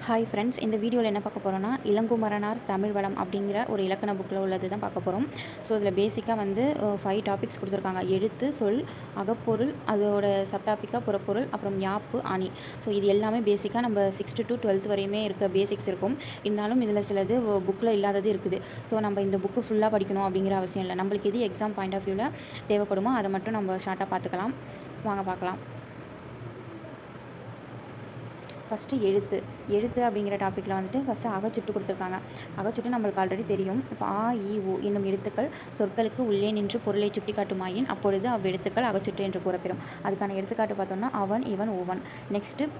Hi friends, இந்த வீடியோவில் என்ன பார்க்க போகிறோன்னா, இளங்குமரனார் தமிழ் வளம் அப்படிங்கிற ஒரு இலக்கண புக்கில் உள்ளது தான் பார்க்க போகிறோம். ஸோ இதில் பேசிக்காக வந்து 5 டாபிக்ஸ் கொடுத்துருக்காங்க. எழுத்து, சொல், அகப்பொருள், அதோட சப்டாபிக்காக புறப்பொருள், அப்புறம் யாப்பு, அணி. ஸோ இது எல்லாமே பேசிக்காக நம்ம 6th to 12th வரையுமே இருக்க பேசிக்ஸ் இருக்கும். இருந்தாலும் இதில் சிலது புக்கில் இல்லாதது இருக்குது. ஸோ நம்ம இந்த புக்கு ஃபுல்லாக படிக்கணும் அப்படிங்கிற அவசியம் இல்லை. நம்மளுக்கு எது எக்ஸாம் பாயிண்ட் ஆஃப் வியூவில் தேவைப்படுமோ அதை மட்டும் நம்ம ஷார்ட்டாக பார்த்துக்கலாம். வாங்க பார்க்கலாம். ஃபஸ்ட்டு எழுத்து அப்படிங்கிற டாப்பிக்கில் வந்துட்டு ஃபஸ்ட்டு அகச்சுட்டு கொடுத்துருக்காங்க. அகச்சுட்டு நம்மளுக்கு ஆல்ரெடி தெரியும். இப்போ ஆ, இ, உ என்னும் எழுத்துக்கள் சொற்களுக்கு உள்ளே நின்று பொருளை சுட்டி காட்டுமாயின் அப்பொழுது அவ்வெழுத்துக்கள் அகச்சுட்டு என்று கூறப்பெறும். அதுக்கான எடுத்துக்காட்டு பார்த்தோம்னா அவன், இவன், ஓவன். நெக்ஸ்ட்டு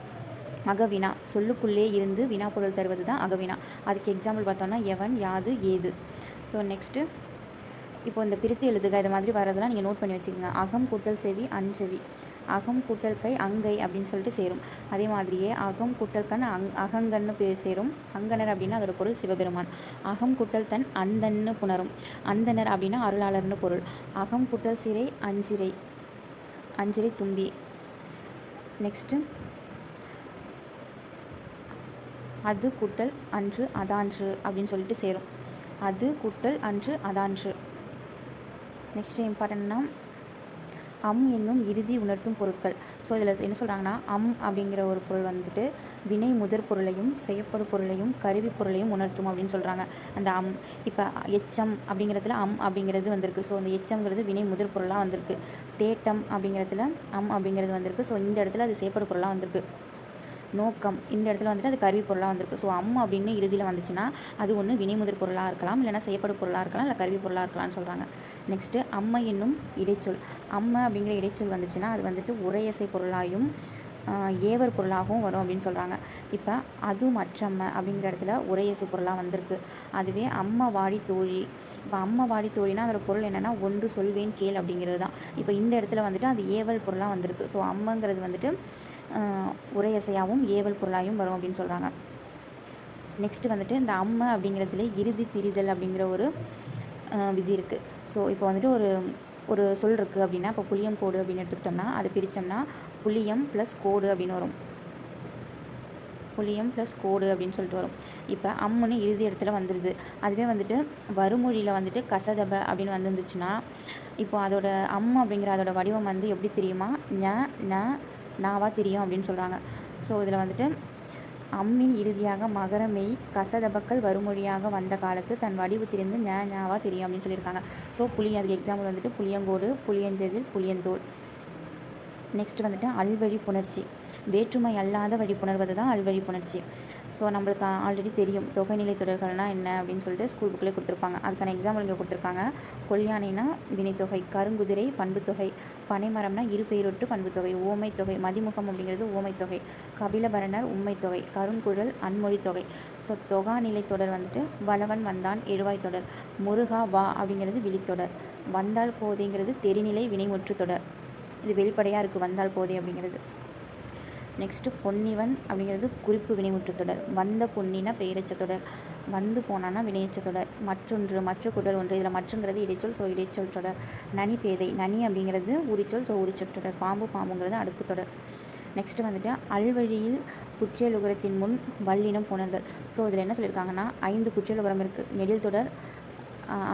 அகவினா, சொல்லுக்குள்ளே இருந்து வினா பொருள் தருவது தான் அகவினா. அதுக்கு எக்ஸாம்பிள் பார்த்தோம்னா எவன், யாது, ஏது. ஸோ நெக்ஸ்ட்டு இப்போ இந்த பிரித்து எழுதுக இது மாதிரி வரதெல்லாம் நீங்கள் நோட் பண்ணி வச்சுக்கோங்க. அகம் கூட்டல் செவி அஞ்செவி, அகம் கூட்டல் கை அங்கை அப்படின்னு சொல்லிட்டு சேரும். அதே மாதிரியே அகம் கூட்டல் கண் அகங்கன்னு சேரும். அங்கனர் அப்படின்னா அதோட பொருள் சிவபெருமான். அகம் கூட்டல் தன் அந்தன்னு புணரும். அந்தனர் அப்படின்னா அருளாளர்னு பொருள். அகம் கூட்டல் சிறை அஞ்சிரை, அஞ்சிரை தும்பி. நெக்ஸ்ட்டு அது கூட்டல் அன்று அதான்று அப்படின்னு சொல்லிட்டு சேரும். அது கூட்டல் அன்று அதான்று. நெக்ஸ்ட் இம்பார்ட்டன்னா என்னும் இறுதி உணர்த்தும் பொருட்கள். ஸோ இதில் என்ன சொல்கிறாங்கன்னா அப்படிங்கிற ஒரு பொருள் வந்துட்டு வினை முதற் பொருளையும் செய்யப்படும் பொருளையும் கருவி பொருளையும் உணர்த்தும் அப்படின்னு சொல்கிறாங்க. அந்த இப்போ எச்சம் அப்படிங்கிறதுல அப்படிங்கிறது வந்திருக்கு. ஸோ அந்த எச்சம்ங்கிறது வினை முதற் பொருளாக வந்திருக்கு. தேட்டம் அப்படிங்கிறதுல அப்படிங்கிறது வந்திருக்கு. ஸோ இந்த இடத்துல அது செய்யப்படும் பொருளாக வந்திருக்கு. நோக்கம் இந்த இடத்துல வந்துட்டு அது கருவி பொருளாக வந்திருக்கு. ஸோ அப்படின்னு இறுதியில் வந்துச்சுன்னா அது ஒன்று வினைமுதற் பொருளாக இருக்கலாம், இல்லைனா செய்யப்படும் பொருளாக இருக்கலாம், இல்லை கருவி பொருளாக இருக்கலாம்னு சொல்கிறாங்க. நெக்ஸ்ட்டு அம்மை என்னும் இடைச்சொல். அப்படிங்கிற இடைச்சொல் வந்துச்சுன்னா அது வந்துட்டு உரையசை பொருளாகவும் ஏவர் பொருளாகவும் வரும் அப்படின்னு சொல்கிறாங்க. இப்போ அது மற்றம்ம அப்படிங்கிற இடத்துல உரையசை பொருளாக வந்திருக்கு. அதுவே அம்மா வாடி தோழி. இப்போ அம்மா வாடி தோழினா அதோட பொருள் என்னென்னா ஒன்று சொல்வேன் கேள் அப்படிங்கிறது தான். இப்போ இந்த இடத்துல வந்துட்டு அது ஏவல் பொருளாக வந்திருக்கு. ஸோ அம்மங்கிறது வந்துட்டு உரையசையாகவும் ஏவல் பொருளாகவும் வரும் அப்படின்னு சொல்கிறாங்க. நெக்ஸ்ட்டு வந்துட்டு இந்த அப்படிங்கிறதுல இறுதி திரிதல் அப்படிங்கிற ஒரு விதி இருக்குது. ஸோ இப்போ வந்துட்டு ஒரு சொல் இருக்குது அப்படின்னா, இப்போ புளியம் கோடு அப்படின்னு எடுத்துக்கிட்டோம்னா அது பிரித்தோம்னா புளியம் ப்ளஸ் கோடு அப்படின்னு வரும். புளியம் ப்ளஸ் கோடு அப்படின்னு சொல்லிட்டு வரும். இப்போ அம்முன்னு இறுதி இடத்துல வந்துடுது. அதுவே வந்துட்டு வருமொழியில் வந்துட்டு கசதப அப்படின்னு வந்துருந்துச்சுன்னா இப்போ அதோட அப்படிங்கிற அதோட வடிவம் வந்து எப்படி தெரியுமா, நாவா தெரியும் அப்படின்னு சொல்கிறாங்க. ஸோ இதில் வந்துட்டு அம்மின் இறுதியாக மகரமெய் கசதபக்கள் வருமொழியாக வந்த காலத்து தன் வடிவு திரிந்து ஞாவா தெரியும் அப்படின்னு சொல்லியிருக்காங்க. ஸோ அதுக்கு எக்ஸாம்பிள் வந்துட்டு புளியங்கோடு, புளியஞ்செதில், புளியந்தோல். நெக்ஸ்ட் வந்துட்டு அல்வழி புணர்ச்சி. வேற்றுமை அல்லாத வழி புணர்வது தான் அல்வழி புணர்ச்சி. ஸோ நம்மளுக்கு ஆல்ரெடி தெரியும் தொகைநிலை தொடர்கள்னால் என்ன அப்படின்னு சொல்லிட்டு ஸ்கூல் புக்கில் கொடுத்துருப்பாங்க. அதுக்கான எக்ஸாம்பிள் இங்கே கொடுத்துருக்காங்க. கொல்யானைனா வினைத்தொகை, கருங்குதிரை பண்புத்தொகை, பனைமரம்னா இருபெயரொட்டு பண்புத்தொகை, ஓமை தொகை, மதிமுகம் அப்படிங்கிறது ஓமை தொகை, கபிலபரணர் உண்மை தொகை, கருங்குழல் அன்மொழி தொகை. ஸோ தொகாநிலை தொடர் வந்துட்டு வளவன் வந்தான் எழுவாய் தொடர், முருகா வா அப்படிங்கிறது விழித்தொடர், வந்தால் போதைங்கிறது தெரிநிலை வினைமுற்று தொடர். இது வெளிப்படையாக இருக்குது வந்தால் போதை அப்படிங்கிறது. நெக்ஸ்ட்டு பொன்னிவன் அப்படிங்கிறது குறிப்பு வினைமுற்று தொடர், வந்த பொன்னினா பெயரச்ச தொடர், வந்து போனான்னா வினையச்ச தொடர், மற்ற குடல் ஒன்று. இதில் மற்றுங்கிறது இடைச்சொல், ஸோ இடைச்சொல் தொடர். நனி பேதை, நனி அப்படிங்கிறது உரிச்சொல், ஸோ உரிச்சொல் தொடர். பாம்புங்கிறது அடுக்கு தொடர். நெக்ஸ்ட்டு வந்துட்டு அல்வழியில் குற்றியலுகரத்தின் முன் வல்லினம் புணர்தல். ஸோ இதில் என்ன சொல்லியிருக்காங்கன்னா 5 குற்றியலுகரம் இருக்குது. நெடில் தொடர்,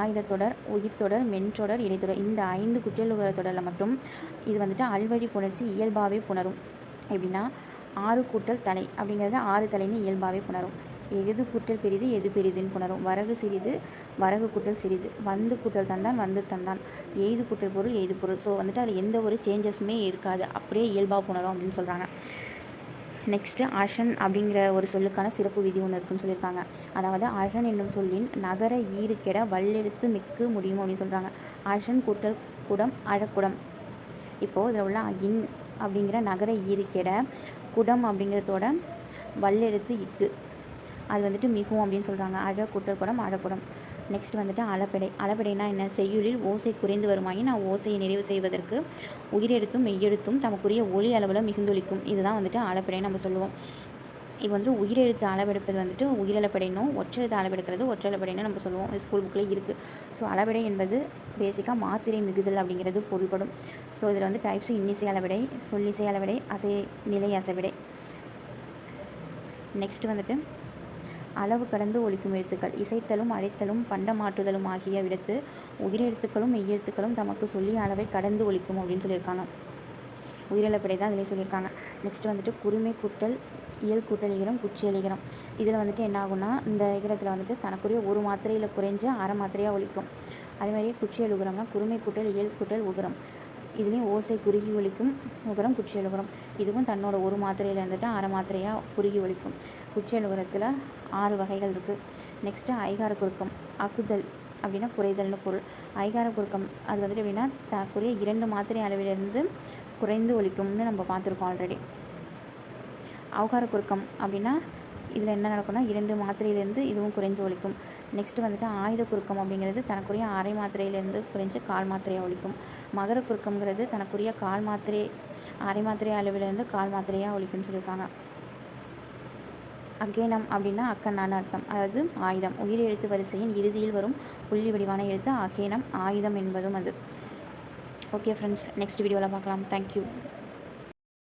ஆயுதத்தொடர், உயிர்த்தொடர், மென்றொடர், இடைத்தொடர். இந்த 5 குற்றியலுகர தொடரில் மட்டும் இது வந்துட்டு அல்வழி புணர்ச்சி இயல்பாகவே புணரும். எப்படின்னா 6 கூட்டல் தலை அப்படிங்கிறது 6 தலைன்னு இயல்பாகவே புணரும். எது கூட்டல் பெரிது எது பெரிதுன்னு புணரும். வரகு சிறிது வரகு கூட்டல் சிறிது, வந்து கூட்டல் தந்தான் வந்து தந்தான், எய்து கூட்டல் பொருள் எய்து பொருள். ஸோ வந்துட்டு அதில் எந்த ஒரு சேஞ்சஸுமே இருக்காது, அப்படியே இயல்பாக புணரும் அப்படின்னு சொல்கிறாங்க. நெக்ஸ்ட்டு அஷன் அப்படிங்கிற ஒரு சொல்லுக்கான சிறப்பு விதி ஒன்று இருக்குன்னு சொல்லியிருக்காங்க. அதாவது அஷன் என்னும் சொல்லின் நகர ஈறு கெட வல்லெழுத்து மிக்கு முடியும் அப்படின்னு சொல்கிறாங்க. அஷன் கூட்டல் குடம் அழக்குடம். இப்போது இதில் உள்ள அப்படிங்கிற நகர ஈறுக்கெட குடம் அப்படிங்கிறதோட வல்லெழுத்து இக்கு, அது வந்துட்டு மிகும் அப்படின்னு சொல்கிறாங்க. அழக்கூட்டல் குடம் அழக்குடம். நெக்ஸ்ட் வந்துட்டு அளபெடைனா என்ன, செய்யுளில் ஓசை குறைந்து வருமாயின் ஓசையை நிறைவு செய்வதற்கு உயிரெழுத்தும் மெய்யெழுத்தும் தமக்குரிய ஒளி அளவில் மிகுந்தொலிக்கும். இதுதான் வந்துட்டு அளபெடை நம்ம சொல்லுவோம். இப்போ வந்துட்டு உயிரெழுத்து அளவெடுப்பது வந்துட்டு உயிரிழப்படைனும், ஒற்றெழுத்து அளவெடுக்கிறது ஒற்றளப்படைன்னு நம்ம சொல்லுவோம். ஸ்கூல் புக்கில் இருக்குது. ஸோ அளவெடை என்பது பேசிக்காக மாத்திரை மிகுதல் அப்படிங்கிறது பொருள்படும். ஸோ இதில் வந்து டைப்ஸ் இன்னிசை அளவெடை, சொல்லிசை அளவெடை, நிலை அசைவிடை. நெக்ஸ்ட் வந்துட்டு அளவு கடந்து ஒலிக்கும் எழுத்துக்கள் இசைத்தலும் அழைத்தலும் பண்டமாற்றுதலும் ஆகிய விடத்து உயிரெழுத்துக்களும் மெய்யெழுத்துக்களும் தமக்கு சொல்லி அளவை கடந்து ஒலிக்கும் அப்படின்னு சொல்லியிருக்காங்க. உயிரிழப்பிடை தான் அதிலே சொல்லியிருக்காங்க. நெக்ஸ்ட் வந்துட்டு குறுமை கூட்டல் இயல் கூட்டல் இகரம் குச்சியல் இகரம். இதில் வந்துட்டு என்ன ஆகும்னா இந்த இகரத்தில் வந்துட்டு தனக்குரிய ஒரு மாத்திரையில் குறைஞ்ச அரை மாத்திரையாக ஒலிக்கும். அதே மாதிரியே குச்சியல் உகரம்னா குறுமை கூட்டல் இயல் கூட்டல் உகரம். இதுலேயும் ஓசை குறுகி ஒலிக்கும் உகரம் குச்சியல் உகரம். இதுவும் தன்னோட ஒரு மாத்திரையில் இருந்துட்டு அரை மாத்திரையாக குறுகி ஒலிக்கும். குச்சியல் உகரத்தில் 6 வகைகள் இருக்குது. நெக்ஸ்ட்டு ஐகார குறுக்கம் அகுதல் அப்படின்னா குறைதல்னு பொருள். ஐகார குறுக்கம் அது வந்துட்டு எப்படின்னா தனக்குரிய 2 மாத்திரை அளவிலிருந்து குறைந்து ஒலிக்கும்னு நம்ம பார்த்துருக்கோம் ஆல்ரெடி. ஔகார குறுக்கம் அப்படின்னா இதில் என்ன நடக்கும்னா 2 மாத்திரையிலேருந்து இதுவும் குறைஞ்சு ஒலிக்கும். நெக்ஸ்ட்டு வந்துட்டு ஆயுத குறுக்கம் அப்படிங்கிறது தனக்குரிய அரை மாத்திரையிலேருந்து குறைஞ்சு கால் மாத்திரையாக ஒலிக்கும். மகர குறுக்கம்ங்கிறது தனக்குரிய கால் மாத்திரை அரை மாத்திரை அளவிலேருந்து கால் மாத்திரையாக ஒலிக்கும்னு சொல்லியிருக்காங்க. அகேனம் அப்படின்னா அக்கண்ணான அர்த்தம், அதாவது ஆயுதம். உயிர் எழுத்து வரிசையின் இறுதியில் வரும் புள்ளி வடிவான எழுத்து அகேனம், ஆயுதம் என்பதும் அது. ஓகே ஃப்ரெண்ட்ஸ், நெக்ஸ்ட் வீடியோவில் பார்க்கலாம். தேங்க்யூ.